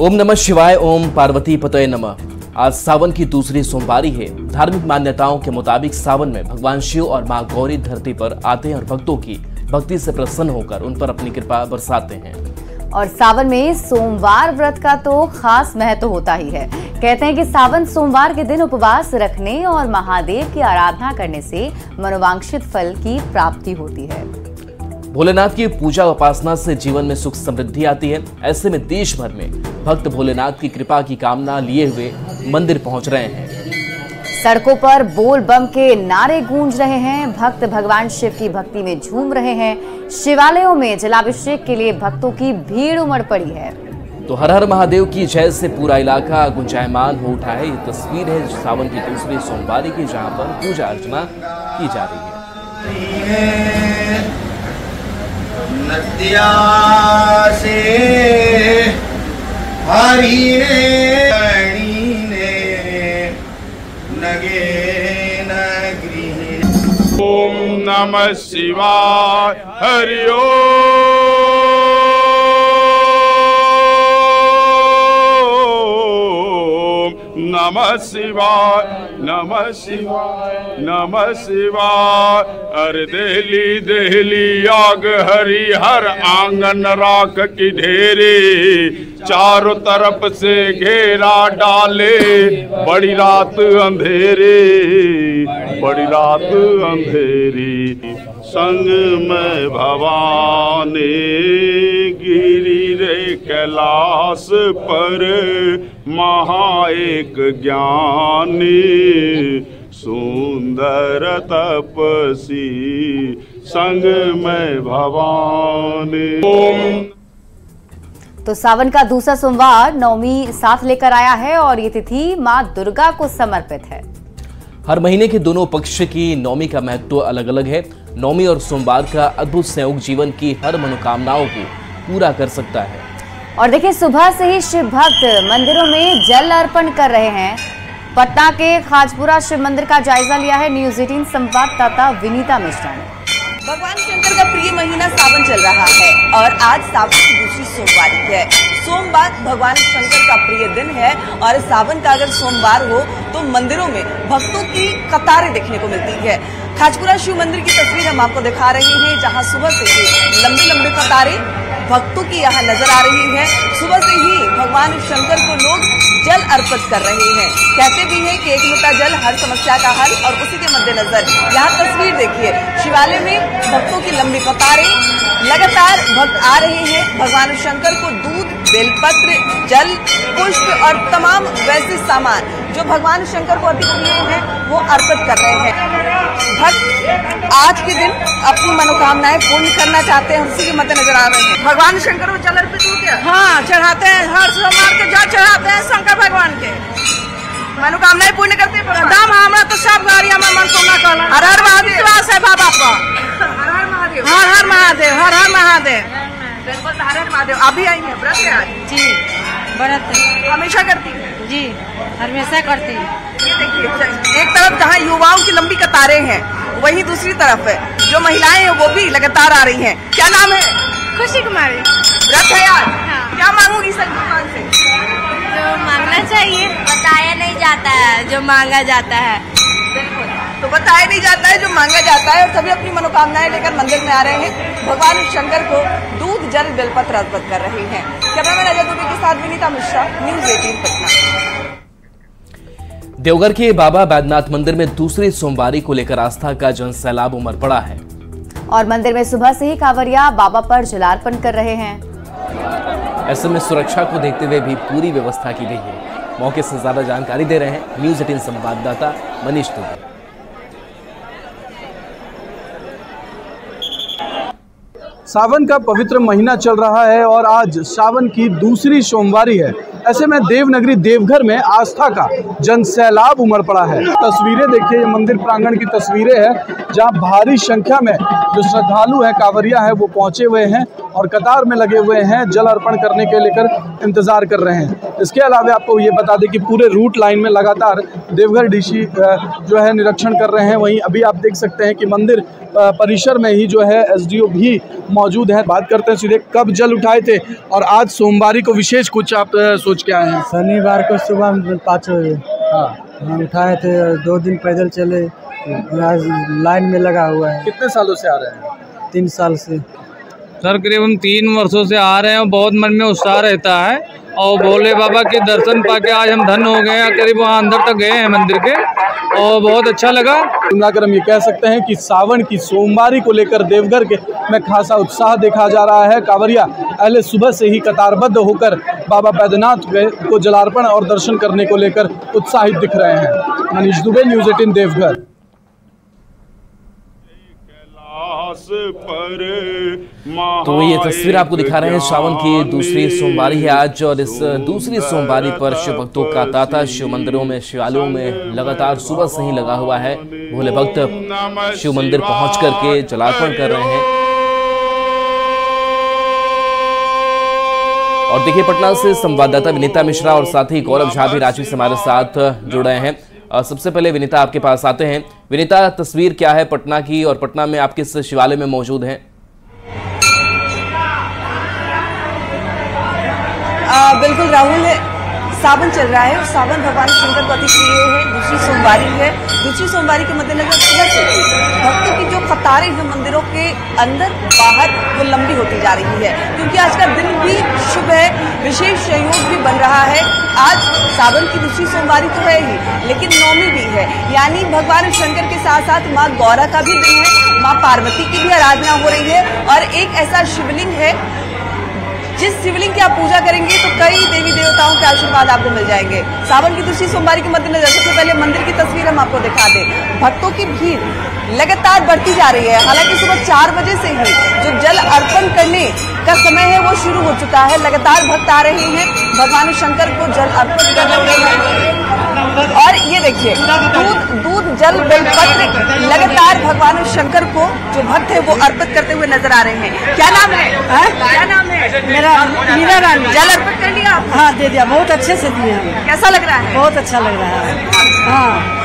ओम नमः शिवाय, ओम पार्वती पतये नमः। आज सावन की दूसरी सोमवारी है। धार्मिक मान्यताओं के मुताबिक सावन में भगवान शिव और मां गौरी धरती पर आते हैं और भक्तों की भक्ति से प्रसन्न होकर उन पर अपनी कृपा बरसाते हैं। और सावन में सोमवार व्रत का तो खास महत्व होता ही है। कहते हैं कि सावन सोमवार के दिन उपवास रखने और महादेव की आराधना करने से मनोवांक्षित फल की प्राप्ति होती है। भोलेनाथ की पूजा उपासना से जीवन में सुख समृद्धि आती है। ऐसे में देश भर में भक्त भोलेनाथ की कृपा की कामना लिए हुए मंदिर पहुंच रहे हैं। सड़कों पर बोल बम के नारे गूंज रहे हैं। भक्त भगवान शिव की भक्ति में झूम रहे हैं। शिवालयों में जलाभिषेक के लिए भक्तों की भीड़ उमड़ पड़ी है। तो हर हर महादेव की जय से पूरा इलाका गुंजायमान हो उठा है। ये तस्वीर है सावन की दूसरी सोमवारी की, जहां पर पूजा अर्चना की जा रही है। नदिया से हरि ने नगे नगरी। ओम नमः शिवाय, हरि ओम नमः शिवाय, नमः शिवाय, नमः शिवाय। अरे देहली देहली आग हरि हर आंगन राख की ढेरे, चारों तरफ से घेरा डाले बड़ी रात अंधेरे, बड़ी रात अंधेरी। संग में भवानी गिरी रे कैलाश पर, महा एक ज्ञानी सुंदर तपसी, संग में भवानी। ओम। तो सावन का दूसरा सोमवार नवमी साथ लेकर आया है और ये तिथि मां दुर्गा को समर्पित है। हर महीने के दोनों पक्ष की नवमी का महत्व अलग अलग है। नवमी और सोमवार का अद्भुत संयोग जीवन की हर मनोकामनाओं को पूरा कर सकता है। और देखिए, सुबह से ही शिव भक्त मंदिरों में जल अर्पण कर रहे हैं। पटना के खाजपुरा शिव मंदिर का जायजा लिया है न्यूज़ 18 संवाददाता विनीता मिश्रा ने। भगवान शंकर का प्रिय महीना सावन चल रहा है और आज सावन की दूसरी सोमवारी है। सोमवार भगवान शंकर का प्रिय दिन है और सावन का अगर सोमवार हो तो मंदिरों में भक्तों की कतारें देखने को मिलती है। खाजपुरा शिव मंदिर की तस्वीर हम आपको दिखा रहे हैं, जहां सुबह से ही लंबी लंबी कतारें भक्तों की यहाँ नजर आ रही है। सुबह से ही भगवान शंकर को लोग जल अर्पित कर रहे हैं। कहते भी हैं कि एक लोटा जल हर समस्या का हल, और उसी के मद्देनजर यहाँ तस्वीर देखिए, शिवालय में भक्तों की लंबी कतारें, लगातार भक्त आ रहे हैं। भगवान शंकर को दूध, बेलपत्र, जल, पुष्प और तमाम वैसे सामान जो भगवान शंकर को अति प्रिय हैं वो अर्पित कर रहे हैं। भक्त आज के दिन अपनी मनोकामनाएं पूर्ण करना चाहते हैं, उसी के मद्देनजर आ रहे हैं। भगवान शंकर को जल अर्पित हो गया? हाँ, चढ़ाते हैं, हर सोमवार के जल चढ़ाते हैं शंकर भगवान के। मनोकामनाएं पूर्ण करते हैं। दाम हमारा तो सब गाड़ियां में मनोकामना करना। हर हर महादेव, विश्वास है बाबा का। हर हर महादेव, हर हर महादेव, हर हर महादेव, बिल्कुल हर हर महादेव। अभी आई है व्रत है आज? जी, व्रत हमेशा करती है? जी, हमेशा करती है। ये देखिए, एक तरफ जहाँ युवाओं की लंबी कतारें हैं, वहीं दूसरी तरफ है जो महिलाएं हैं वो भी लगातार आ रही हैं। क्या नाम है? खुशी कुमारी। व्रत है आज? हाँ। क्या मांगूंगी सर भगवान से? जो मांगना चाहिए बताया नहीं जाता है, जो मांगा जाता है। बिल्कुल, तो बताया नहीं जाता है, जो मांगा जाता है। और सभी अपनी मनोकामनाएं लेकर मंदिर में आ रहे हैं। भगवान शंकर को दूध, जल, बेलपत्र अर्पित कर रहे हैं। कैमरामैन अजय दुबे के साथ विनीता मिश्रा, न्यूज़ 18 पटना। देवघर के बाबा बैद्यनाथ मंदिर में दूसरी सोमवारी को लेकर आस्था का जन सैलाब उमड़ पड़ा है और मंदिर में सुबह से ही कांवरिया बाबा पर जलार्पण कर रहे हैं। ऐसे में सुरक्षा को देखते हुए भी पूरी व्यवस्था की गई है। मौके से ज्यादा जानकारी दे रहे हैं न्यूज़ 18 संवाददाता मनीष दुबे। सावन का पवित्र महीना चल रहा है और आज सावन की दूसरी सोमवारी है। ऐसे में देवनगरी देवघर में आस्था का जन सैलाब उमड़ पड़ा है। तस्वीरें देखिए, ये मंदिर प्रांगण की तस्वीरें हैं जहां भारी संख्या में जो श्रद्धालु हैं, कांवरिया हैं, वो पहुंचे हुए हैं और कतार में लगे हुए हैं, जल अर्पण करने के लेकर इंतजार कर रहे हैं। इसके अलावा आपको ये बता दें कि पूरे रूट लाइन में लगातार देवघर डीसी जो है निरीक्षण कर रहे हैं। वहीं अभी आप देख सकते हैं कि मंदिर परिसर में ही जो है एसडीओ भी मौजूद है। बात करते हैं सीधे, कब जल उठाए थे और आज सोमवारी को विशेष कुछ आप सोच के आए हैं? शनिवार को सुबह 5 बजे हाँ, हम उठाए थे, 2 दिन पैदल चले, आज लाइन में लगा हुआ है। कितने सालों से आ रहे हैं? 3 साल से। सर करीबन 3 वर्षों से आ रहे हैं। बहुत मन में उत्साह रहता है और भोले बाबा के दर्शन पाके आज हम धन्य हो गए हैं। करीब वहाँ अंदर तक गए हैं मंदिर के और बहुत अच्छा लगा। मिलाकर हम ये कह सकते हैं कि सावन की सोमवारी को लेकर देवघर के में खासा उत्साह देखा जा रहा है। कांवरिया पहले सुबह से ही कतारबद्ध होकर बाबा बैद्यनाथ को जलार्पण और दर्शन करने को लेकर उत्साहित दिख रहे हैं। मनीष दुबे, न्यूज़ 18 देवघर। तो ये तस्वीर आपको दिखा रहे हैं, सावन की दूसरी सोमवारी है आज और इस दूसरी सोमवारी पर शिव भक्तों का तांता शिव मंदिरों में, शिवालयों में लगातार सुबह से ही लगा हुआ है। भोले भक्त शिव मंदिर पहुंच करके जलार्पण कर रहे हैं। और देखिए, पटना से संवाददाता विनीता मिश्रा और साथ ही गौरव झा भी रांची से हमारे साथ जुड़ रहे हैं। सबसे पहले विनीता आपके पास आते हैं। विनीता, तस्वीर क्या है पटना की और पटना में आप किस शिवालय में मौजूद हैं? बिल्कुल राहुल, सावन चल रहा है और सावन भगवान शंकर को अति प्रिय है। दूसरी सोमवारी है। दूसरी सोमवारी के मद्देनजर सुबह से भक्तों की जो कतारें हैं मंदिरों के अंदर बाहर वो लंबी होती जा रही है, क्योंकि आज का दिन भी शुभ है, विशेष संयोग भी बन रहा है। आज सावन की दूसरी सोमवारी तो है ही, लेकिन नवमी भी है, यानी भगवान शंकर के साथ साथ माँ गौरा का भी दिन है। माँ पार्वती की भी आराधना हो रही है और एक ऐसा शिवलिंग है जिस शिवलिंग की आप पूजा करेंगे तो कई देवी देवताओं के आशीर्वाद आपको मिल जाएंगे। सावन की दूसरी सोमवारी के मद्देनजर सबसे पहले मंदिर की तस्वीर हम आपको दिखा दें। भक्तों की भीड़ लगातार बढ़ती जा रही है। हालांकि सुबह 4 बजे से ही जो जल अर्पण करने का समय है वो शुरू हो चुका है। लगातार भक्त आ रहे हैं, भगवान शंकर को जल अर्पण कर रहे हैं। और ये देखिए, दूध जल बेलपत्र लगातार भगवान शंकर को जो भक्त है वो अर्पित करते हुए नजर आ रहे हैं। क्या नाम है? क्या नाम है? मेरा मीरा रानी। जल अर्पित कर लिया आप? हाँ, दे दिया। बहुत अच्छे से दिए हैं। कैसा लग रहा है? बहुत अच्छा लग रहा है। हाँ,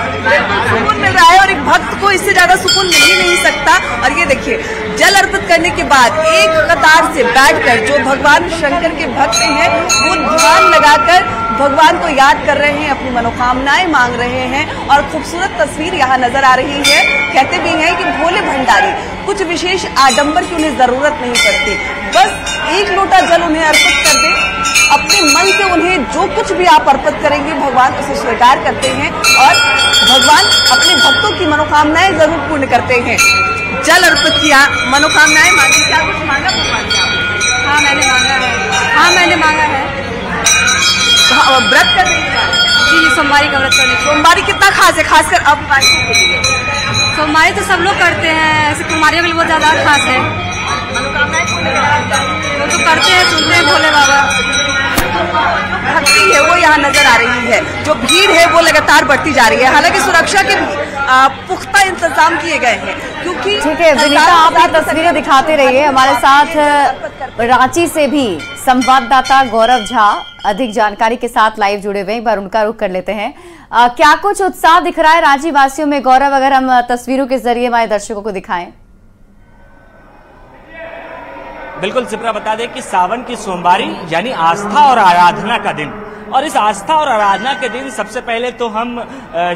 सुकून मिल रहा है और एक भक्त को इससे ज्यादा सुकून मिल ही नहीं सकता। और ये देखिए, जल अर्पित करने के बाद एक कतार से बैठकर जो भगवान शंकर के भक्त हैं वो ध्यान लगाकर भगवान को याद कर रहे हैं, अपनी मनोकामनाएं मांग रहे हैं और खूबसूरत तस्वीर यहाँ नजर आ रही है। कहते भी हैं कि भोले भंडारी कुछ विशेष आडंबर की उन्हें जरूरत नहीं पड़ती, बस 1 लोटा जल उन्हें अर्पित कर दे। अपने मन से उन्हें जो कुछ भी आप अर्पित करेंगे भगवान उसे स्वीकार करते हैं और भगवान अपने भक्तों की मनोकामनाएं जरूर पूर्ण करते हैं। जल अर्पित किया, मनोकामनाएं मांगी, क्या कुछ मांगा भगवान से? हाँ, मैंने मांगा है। हाँ, मैंने मांगा है। व्रत कर रही है? जी, सोमवारी का व्रत करने। सोमवारी कितना खास है, खासकर अब वासियों के लिए? सोमवारी तो सब लोग करते हैं, ऐसे कुमारियों के लिए बहुत ज्यादा खास है। मनोकामनाएं पूर्ण करते वो तो करते हैं, सुनते हैं भोले बाबा। भक्ति है वो यहाँ नजर आ रही है, जो भीड़ है वो लगातार बढ़ती जा रही है। हालांकि सुरक्षा के भी पुख्ता इंतजाम किए गए हैं, क्योंकि ठीक है विनीता, आप ये तस्वीरें दिखाते रहिए। हमारे साथ रांची से भी संवाददाता गौरव झा अधिक जानकारी के साथ लाइव जुड़े हुए हैं। एक बार उनका रुख कर लेते हैं। क्या कुछ उत्साह दिख रहा है रांची वासियों में, गौरव, अगर हम तस्वीरों के जरिए हमारे दर्शकों को दिखाएं? बिल्कुल सिप्रा, बता दें कि सावन की सोमवारी यानी आस्था और आराधना का दिन, और इस आस्था और आराधना के दिन सबसे पहले तो हम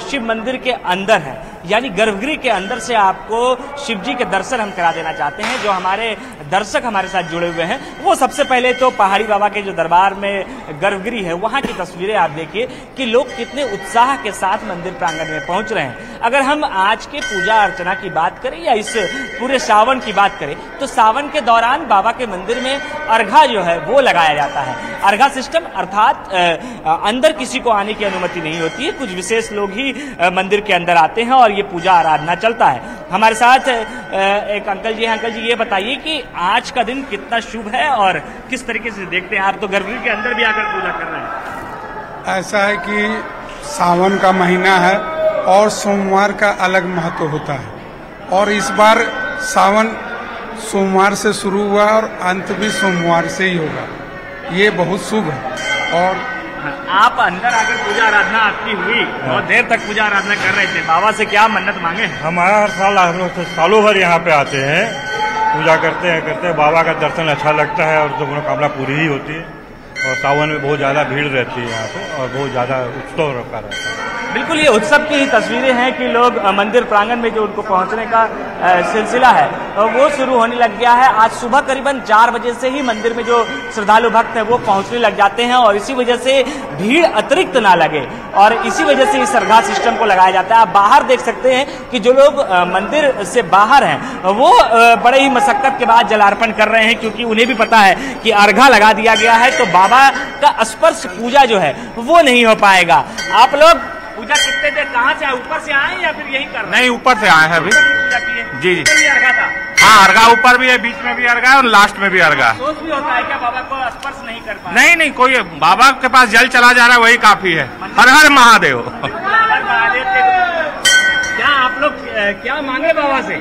शिव मंदिर के अंदर हैं, यानी गर्भगृह के अंदर से आपको शिव जी के दर्शन हम करा देना चाहते हैं। जो हमारे दर्शक हमारे साथ जुड़े हुए हैं वो सबसे पहले तो पहाड़ी बाबा के जो दरबार में गर्भगृह है वहां की तस्वीरें आप देखिए कि लोग कितने उत्साह के साथ मंदिर प्रांगण में पहुंच रहे हैं। अगर हम आज के पूजा अर्चना की बात करें या इस पूरे सावन की बात करें तो सावन के दौरान बाबा के मंदिर में अर्घा जो है वो लगाया जाता है। अर्घा सिस्टम अर्थात अंदर किसी को आने की अनुमति नहीं होती है, कुछ विशेष लोग ही मंदिर के अंदर आते हैं और ये पूजा आराधना चलता है। हमारे साथ एक अंकल जी हैं। अंकल जी, ये बताइए कि आज का दिन कितना शुभ है और किस तरीके से देखते हैं? आप तो गर्भगृह के अंदर भी आकर पूजा कर रहे हैं। ऐसा है कि सावन का महीना है और सोमवार का अलग महत्व होता है, और इस बार सावन सोमवार से शुरू हुआ और अंत भी सोमवार से ही होगा। ये बहुत शुभ है। और आप अंदर आकर पूजा आराधना आपकी हुई, बहुत देर तक पूजा आराधना कर रहे थे, बाबा से क्या मन्नत मांगे? हमारा हर साल हम लोग सालों भर यहाँ पे आते हैं, पूजा करते हैं बाबा का दर्शन अच्छा लगता है और तो मनोकामना पूरी ही होती है। और सावन में बहुत ज़्यादा भीड़ रहती है यहाँ पे और बहुत ज़्यादा उत्सव रखा रहता है। बिल्कुल ये उत्सव की ही तस्वीरें हैं कि लोग मंदिर प्रांगण में जो उनको पहुंचने का सिलसिला है वो शुरू होने लग गया है। आज सुबह करीबन 4 बजे से ही मंदिर में जो श्रद्धालु भक्त हैं वो पहुंचने लग जाते हैं और इसी वजह से भीड़ अतिरिक्त ना लगे और इसी वजह से इस सरघा सिस्टम को लगाया जाता है। आप बाहर देख सकते हैं कि जो लोग मंदिर से बाहर हैं वो बड़े ही मशक्कत के बाद जलार्पण कर रहे हैं, क्योंकि उन्हें भी पता है कि अर्घा लगा दिया गया है तो बाबा का स्पर्श पूजा जो है वो नहीं हो पाएगा। आप लोग पूजा कितने देर कहाँ से आए, ऊपर से आए या फिर यही कर रहे हैं? नहीं, ऊपर से आए हैं अभी। जी जी, अर्घा था? हाँ, अर्घा ऊपर भी है, बीच में भी अर्घा है और लास्ट में भी अर्घा। सोच भी होता है क्या बाबा को स्पर्श नहीं कर पाए? नहीं नहीं, कोई बाबा के पास जल चला जा रहा है वही काफी है। हर हर महादेव। क्या आप लोग क्या मांगे बाबा से?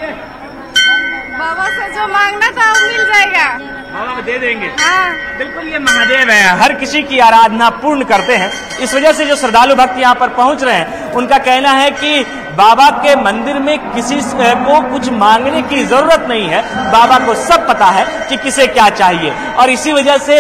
बाबा से जो मांगना था वो मिल जाएगा, बाबा दे देंगे। हाँ। बिल्कुल ये महादेव है, हर किसी की आराधना पूर्ण करते हैं। इस वजह से जो श्रद्धालु भक्त यहाँ पर पहुँच रहे हैं उनका कहना है कि बाबा के मंदिर में किसी को कुछ मांगने की जरूरत नहीं है, बाबा को सब पता है कि किसे क्या चाहिए और इसी वजह से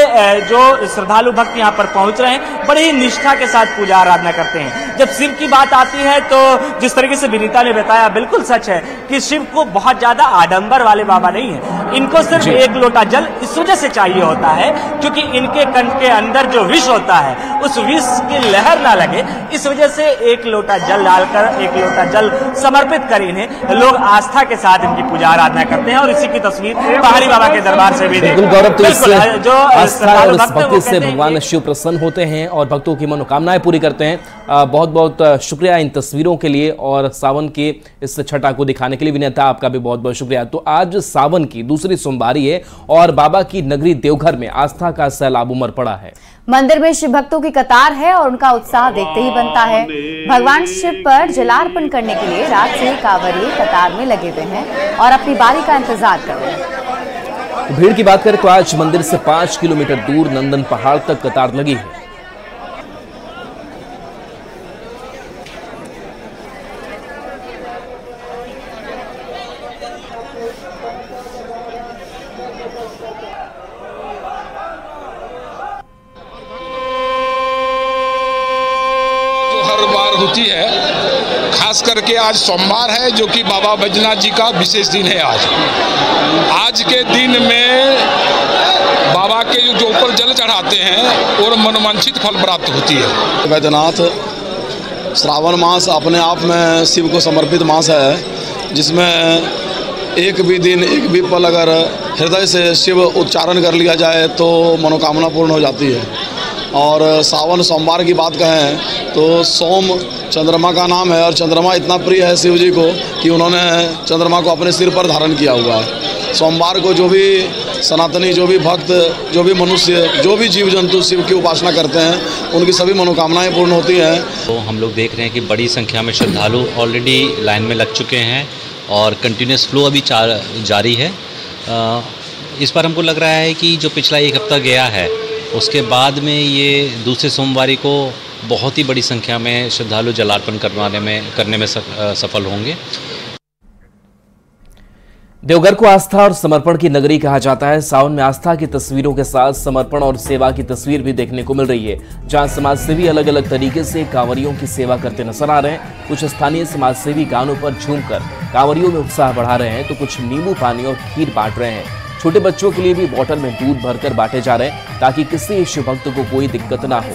जो श्रद्धालु भक्त यहाँ पर पहुँच रहे हैं बड़ी ही निष्ठा के साथ पूजा आराधना करते हैं। जब शिव की बात आती है तो जिस तरीके से विनीता ने बताया बिल्कुल सच है कि शिव को बहुत ज्यादा आडंबर वाले बाबा नहीं है, इनको सिर्फ एक लोटा जल इस वजह से चाहिए होता है क्योंकि इनके कंठ के अंदर जो विष होता है उस विष की लहर ना लगे, इस वजह से एक लोटा जल डालकर एक लोटा जल समर्पित कर इन्हें लोग आस्था के साथ इनकी पूजा आराधना करते हैं और इसी की तस्वीर पहाड़ी बाबा के दरबार से भी बिल्कुल गौरव, तो इस जो आस्था और इस भक्ति से भगवान शिव प्रसन्न होते हैं और भक्तों की मनोकामनाएं पूरी करते हैं। बहुत बहुत शुक्रिया इन तस्वीरों के लिए और सावन के इस छठा को दिखाने के लिए। विनीता आपका भी बहुत बहुत शुक्रिया। तो आज सावन की दूसरी सोमवारी है और बाबा की नगरी देवघर में आस्था का सैलाब उमड़ पड़ा है। मंदिर में शिव भक्तों की कतार है और उनका उत्साह देखते ही बनता है। भगवान शिव पर जलार्पण करने के लिए रात से कांवरिये कतार में लगे हुए हैं और अपनी बारी का इंतजार कर रहे हैं। भीड़ की बात करें तो आज मंदिर से 5 किलोमीटर दूर नंदन पहाड़ तक कतार लगी है। होती है, खास करके आज सोमवार है जो कि बाबा बैजनाथ जी का विशेष दिन है। आज के दिन में बाबा के जो ऊपर जल चढ़ाते हैं और मनोवांछित फल प्राप्त होती है। बैजनाथ श्रावण मास अपने आप में शिव को समर्पित मास है, जिसमें एक भी दिन एक भी पल अगर हृदय से शिव उच्चारण कर लिया जाए तो मनोकामना पूर्ण हो जाती है। और सावन सोमवार की बात कहें तो सोम चंद्रमा का नाम है और चंद्रमा इतना प्रिय है शिव जी को कि उन्होंने चंद्रमा को अपने सिर पर धारण किया हुआ है। सोमवार को जो भी सनातनी, जो भी भक्त, जो भी मनुष्य, जो भी जीव जंतु शिव की उपासना करते हैं उनकी सभी मनोकामनाएं पूर्ण होती हैं। तो हम लोग देख रहे हैं कि बड़ी संख्या में श्रद्धालु ऑलरेडी लाइन में लग चुके हैं और कंटिन्यूस फ्लो अभी जारी है। इस बार हमको लग रहा है कि जो पिछला एक हफ्ता गया है उसके बाद में ये दूसरे सोमवारी को बहुत ही बड़ी संख्या में श्रद्धालु जलार्पण करने में सफल होंगे। देवघर को आस्था और समर्पण की नगरी कहा जाता है। सावन में आस्था की तस्वीरों के साथ समर्पण और सेवा की तस्वीर भी देखने को मिल रही है, जहां समाजसेवी अलग अलग तरीके से कांवरियों की सेवा करते नजर आ रहे हैं। कुछ स्थानीय समाजसेवी गानों पर झूमकर कांवरियों में उत्साह बढ़ा रहे हैं तो कुछ नींबू पानी और खीर बांट रहे हैं। छोटे बच्चों के लिए भी बोतल में दूध भरकर बांटे जा रहे हैं ताकि किसी शिव भक्त को कोई दिक्कत ना हो।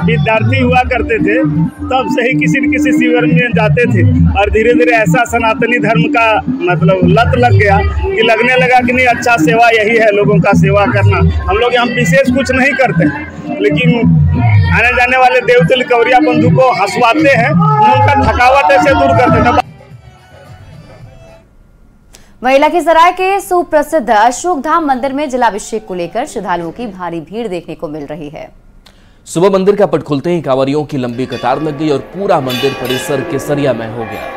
विद्यार्थी हुआ करते थे तब से ही किसी न किसी शिविर में जाते थे और धीरे धीरे ऐसा सनातनी धर्म का मतलब लत लग गया कि लगने लगा कि नहीं अच्छा सेवा यही है, लोगों का सेवा करना। हम लोग यहाँ विशेष कुछ नहीं करते लेकिन आने जाने वाले देवतुल्य कांवरिया बंधु को हंसवाते हैं, उनका थकावट ऐसे दूर करते हैं। वहीं लखीसराय के सुप्रसिद्ध अशोक धाम मंदिर में जलाभिषेक को लेकर श्रद्धालुओं की भारी भीड़ देखने को मिल रही है। सुबह मंदिर का पट खुलते ही कांवरियों की लंबी कतार लग गई और पूरा मंदिर परिसर केसरियामय हो गया।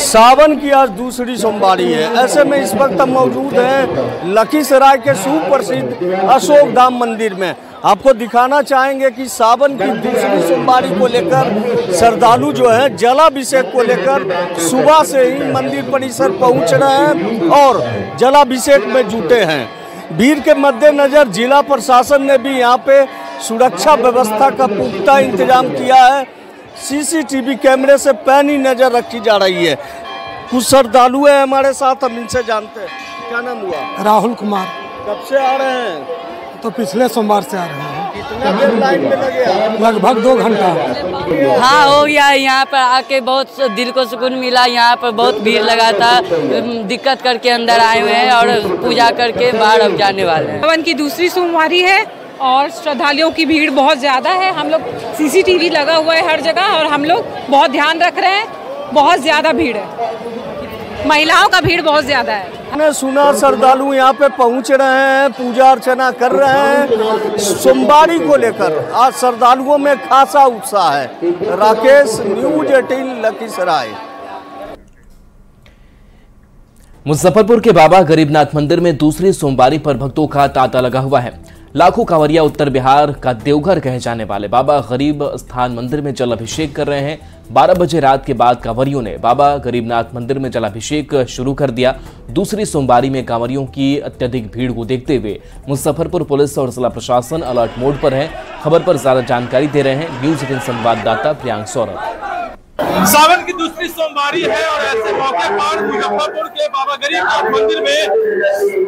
सावन की आज दूसरी सोमवारी है, ऐसे में इस वक्त हम मौजूद हैं लखीसराय के सुप्रसिद्ध अशोक धाम मंदिर में आपको दिखाना चाहेंगे कि सावन की दूसरी सोमवारी को लेकर श्रद्धालु जो है जलाभिषेक को लेकर सुबह से ही मंदिर परिसर पहुंच रहे हैं और जलाभिषेक में जुटे हैं। भीड़ के मद्देनजर जिला प्रशासन ने भी यहाँ पे सुरक्षा व्यवस्था का पुख्ता इंतजाम किया है। सीसीटीवी कैमरे से पैनी नजर रखी जा रही है। कुछ श्रद्धालु है हमारे साथ, हम इनसे जानते हैं। क्या नाम हुआ? राहुल कुमार। कब से आ रहे हैं? तो पिछले सोमवार से आ रहे हैं। कितना देर लाइन में लगे? लगभग 2 घंटा। हाँ, हो गया। यहाँ पर आके बहुत दिल को सुकून मिला। यहाँ पर बहुत भीड़ लगा था, दिक्कत करके अंदर आए हुए हैं और पूजा करके बाहर अब जाने वाले हैं। सावन की दूसरी सोमवारी है और श्रद्धालुओं की भीड़ बहुत ज़्यादा है। हम लोग सीसीटीवी लगा हुआ है हर जगह और हम लोग बहुत ध्यान रख रहे हैं। बहुत ज़्यादा भीड़ है, महिलाओं का भीड़ बहुत ज़्यादा है। मैंने सुना श्रद्धालु यहाँ पे पहुँच रहे हैं, पूजा अर्चना कर रहे हैं। सोमवारी को लेकर आज श्रद्धालुओं में खासा उत्साह है। राकेश, न्यूज़ 18 लखीसराय। मुजफ्फरपुर के बाबा गरीबनाथ मंदिर में दूसरी सोमवारी पर भक्तों का तांता लगा हुआ है। लाखों कांवरिया उत्तर बिहार का देवघर कहे जाने वाले बाबा गरीब स्थान मंदिर में जलाभिषेक कर रहे हैं। 12 बजे रात के बाद कांवरियों ने बाबा गरीबनाथ मंदिर में जलाभिषेक शुरू कर दिया। दूसरी सोमवारी में कांवरियों की अत्यधिक भीड़ को देखते हुए मुजफ्फरपुर पुलिस और जिला प्रशासन अलर्ट मोड पर है। खबर पर ज्यादा जानकारी दे रहे हैं न्यूज़ 18 संवाददाता प्रियांक सौरभ। सावन की दूसरी सोमवारी है और ऐसे मौके पर मुजफ्फरपुर के बाबा गरीबनाथ मंदिर में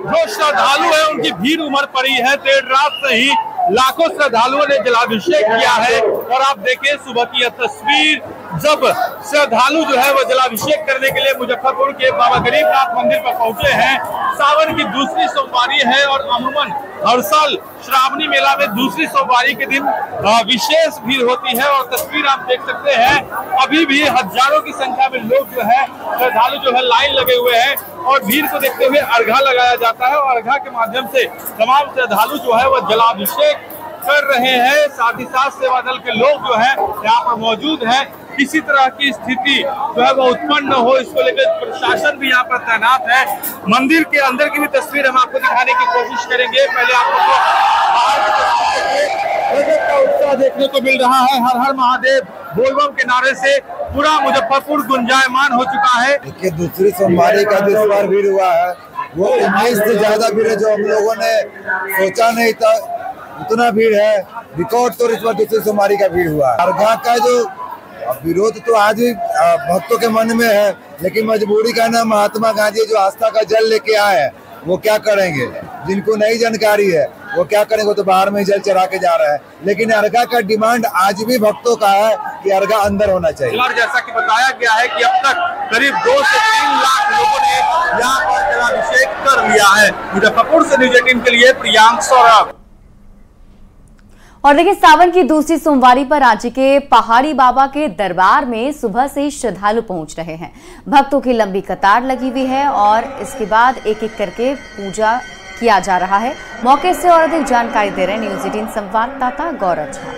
जो श्रद्धालु हैं उनकी भीड़ उमड़ पड़ी है। देर रात से ही लाखों श्रद्धालुओं ने जलाभिषेक किया है और आप देखें सुबह की यह तस्वीर, जब श्रद्धालु जो है वह जलाभिषेक करने के लिए मुजफ्फरपुर के बाबा गरीबनाथ मंदिर पर पहुंचे हैं। सावन की दूसरी सोमवारी है और अमूमन हर साल श्रावणी मेला में दूसरी सोमवारी के दिन विशेष भीड़ होती है और तस्वीर आप देख सकते हैं। अभी भी हजारों की संख्या में लोग जो है श्रद्धालु जो है लाइन लगे हुए हैं और भीड़ को देखते हुए अर्घा लगाया जाता है और अर्घा के माध्यम से तमाम श्रद्धालु जो है वह जलाभिषेक कर रहे हैं। साथ ही साथ सेवा दल के लोग जो है यहाँ पर मौजूद हैं। किसी तरह की स्थिति जो है वो उत्पन्न न हो, इसको लेकर प्रशासन भी यहाँ पर तैनात है। मंदिर के अंदर की भी तस्वीर हम आपको दिखाने की कोशिश करेंगे। पहले आप लोगों का उत्साह देखने को मिल रहा है। हर हर महादेव बोलबम के नारे से पूरा मुजफ्फरपुर गुंजायमान हो चुका है। देखिए, दूसरी सोमवारी का जो इस बार भीड़ हुआ है वो 19 से ज्यादा भीड़ है, जो हम लोगों ने सोचा नहीं था उतना भीड़ है। रिकॉर्ड तो इस बार दूसरी सोमवारी का भीड़ हुआ है। अर्घा का जो विरोध तो आज भी भक्तों के मन में है, लेकिन मजबूरी का ना महात्मा गांधी जो आस्था का जल लेके आए हैं वो क्या करेंगे। जिनको नई जानकारी है वो क्या करेंगे, वो तो बाहर में ही जल चढ़ा के जा रहा है। लेकिन अर्घा का डिमांड आज भी भक्तों का है कि अर्घा अंदर होना चाहिए। और जैसा कि बताया गया है कि अब तक करीब 2 से 3 लाख लोगों ने यहाँ पर जलाभिषेक कर लिया है। मुजफ्फरपुर से न्यूज़ 18 के लिए प्रियांक सौरभ। और देखिए, सावन की दूसरी सोमवारी पर रांची के पहाड़ी बाबा के दरबार में सुबह से ही श्रद्धालु पहुंच रहे हैं। भक्तों की लंबी कतार लगी हुई है और इसके बाद एक एक करके पूजा किया जा रहा है। मौके से और अधिक जानकारी दे रहे हैं न्यूज़ 18 संवाददाता गौरव झा।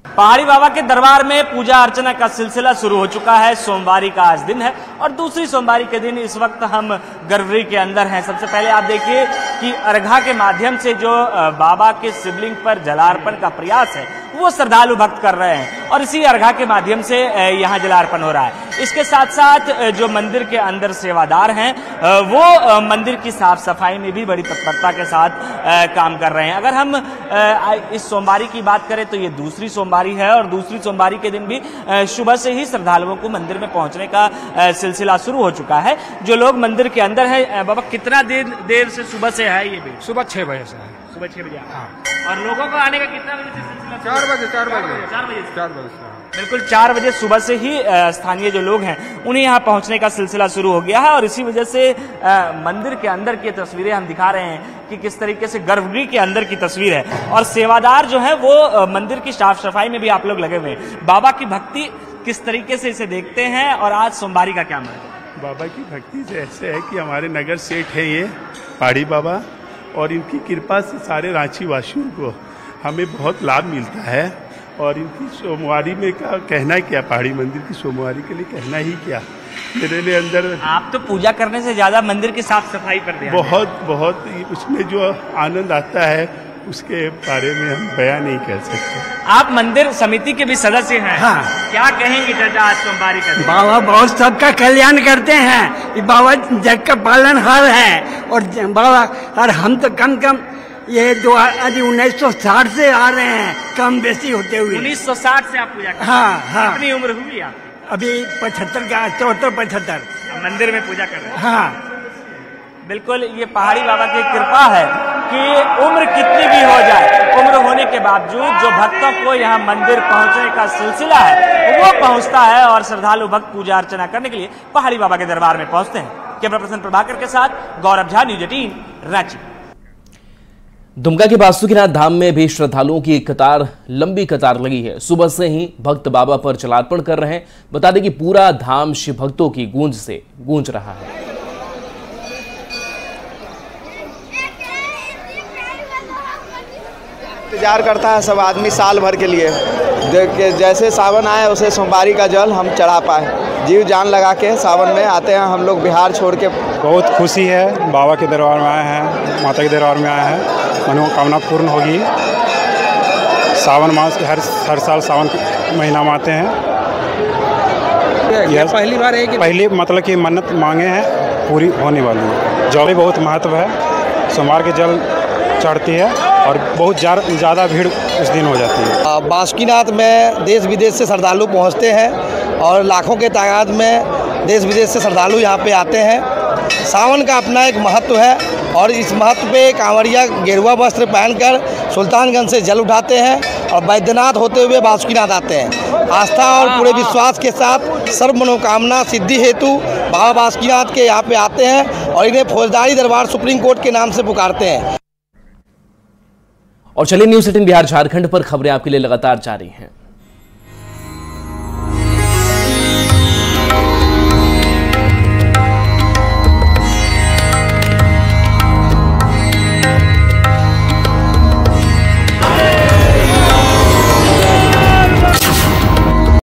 पहाड़ी बाबा के दरबार में पूजा अर्चना का सिलसिला शुरू हो चुका है। सोमवारी का आज दिन है और दूसरी सोमवारी के दिन इस वक्त हम गर्भगृह के अंदर हैं। सबसे पहले आप देखिए कि अर्घा के माध्यम से जो बाबा के शिवलिंग पर जलार्पण का प्रयास है वो श्रद्धालु भक्त कर रहे हैं और इसी अर्घा के माध्यम से यहाँ जलार्पण हो रहा है। इसके साथ साथ जो मंदिर के अंदर सेवादार हैं वो मंदिर की साफ सफाई में भी बड़ी तत्परता के साथ काम कर रहे हैं। अगर हम इस सोमवारी की बात करें तो ये दूसरी सोमवारी है और दूसरी सोमवारी के दिन भी सुबह से ही श्रद्धालुओं को मंदिर में पहुंचने का सिलसिला शुरू हो चुका है। जो लोग मंदिर के अंदर है, बाबा कितना देर से सुबह से है ये भी? सुबह 6 बजे से है। सुबह 6 बजे। हाँ। और लोगों को आने का कितना बजे से सिलसिला? 4 बजे। बिल्कुल 4 बजे सुबह से ही स्थानीय जो लोग हैं उन्हें यहाँ पहुँचने का सिलसिला शुरू हो गया है और इसी वजह से मंदिर के अंदर की तस्वीरें हम दिखा रहे हैं कि किस तरीके से गर्भगृह के अंदर की तस्वीर है और सेवादार जो है वो मंदिर की साफ सफाई में भी आप लोग लगे हुए हैं। बाबा की भक्ति किस तरीके से इसे देखते हैं और आज सोमवारी का क्या महत्व है? बाबा की भक्ति से ऐसे है कि हमारे नगर सेठ है ये पहाड़ी बाबा और इनकी कृपा से सारे रांची वासियों को हमें बहुत लाभ मिलता है और इनकी सोमवारी में का कहना क्या, पहाड़ी मंदिर की सोमवारी के लिए कहना ही क्या। मेरे अंदर आप तो पूजा करने से ज्यादा मंदिर की साफ सफाई पर ध्यान बहुत उसमें जो आनंद आता है उसके बारे में हम बयान नहीं कर सकते। आप मंदिर समिति के भी सदस्य हैं। हाँ। क्या कहेंगे चाचा आज सोमवारी का दिन? बाबा बहुत सबका कल्याण करते हैं। ये बाबा जग का पालनहार है और बाबा और हम तो कम ये 1960 से आ रहे हैं, कम बेसी होते हुए। 1960 से आप पूजा करते हैं? हाँ हाँ। कितनी उम्र हुई आप? अभी 75 का 74-75 मंदिर में पूजा कर रहे हैं। हाँ बिल्कुल, ये पहाड़ी बाबा की कृपा है कि उम्र कितनी भी हो जाए, उम्र होने के बावजूद जो भक्तों को यहाँ मंदिर पहुँचने का सिलसिला है वो पहुँचता है और श्रद्धालु भक्त पूजा अर्चना करने के लिए पहाड़ी बाबा के दरबार में पहुँचते हैं। कैमरा पर्सन प्रभाकर के साथ गौरव झा, न्यूज 18 रांची। दुमका के बासुकीनाथ धाम में भी श्रद्धालुओं की लंबी कतार लगी है। सुबह से ही भक्त बाबा पर जलार्पण कर रहे हैं। बता दें कि पूरा धाम शिव भक्तों की गूंज से गूंज रहा है। इंतजार करता है सब आदमी साल भर के लिए, जैसे सावन आए उसे सोमवारी का जल हम चढ़ा पाए। जीव जान लगा के सावन में आते हैं हम लोग बिहार छोड़ के। बहुत खुशी है, बाबा के दरबार में आए हैं, माता के दरबार में आए हैं, मनोकामना पूर्ण होगी। सावन मास के हर साल सावन के महीना में आते हैं। यह पहली बार है कि पहली मतलब कि मन्नत मांगे हैं पूरी होने वाली है। जल भी बहुत महत्व है, सोमवार के जल चढ़ती है और बहुत ज़्यादा भीड़ उस दिन हो जाती है। बासुकीनाथ में देश विदेश से श्रद्धालु पहुंचते हैं और लाखों के तादाद में देश विदेश से श्रद्धालु यहां पे आते हैं। सावन का अपना एक महत्व है और इस महत्व पे कांवड़िया गेरुआ वस्त्र पहनकर सुल्तानगंज से जल उठाते हैं और बैद्यनाथ होते हुए बासुकीनाथ आते हैं। आस्था और पूरे विश्वास के साथ सर्व मनोकामना सिद्धि हेतु बाबा बासुकीनाथ के यहाँ पे आते हैं और इन्हें फौजदारी दरबार सुप्रीम कोर्ट के नाम से पुकारते हैं। और चलिए न्यूज़ 18 बिहार झारखंड पर खबरें आपके लिए लगातार जारी हैं।